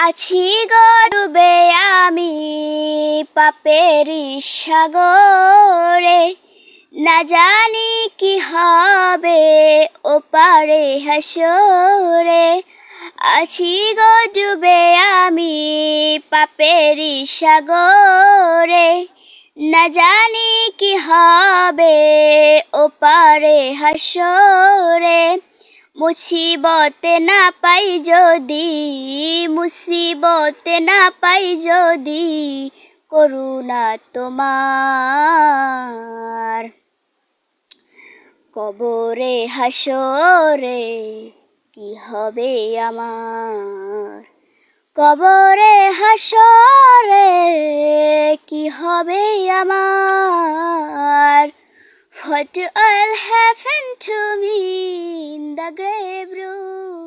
আছি গো ডুবে আমি পাপেরি সাগরে, না জানি কি হবে ওপারে হাসরে। আছি গো ডুবে আমি পাপেরি সাগরে, না জানি কি হবে ওপারে হাসরে। মুসিবতে না পাই যদি, মুসিবতে না পাই যদি করুণা তোমার। কবরে হাসরে কি হবে আমার, কবরে হাসরে কি হবে আমার। What will happen to me in the grave room?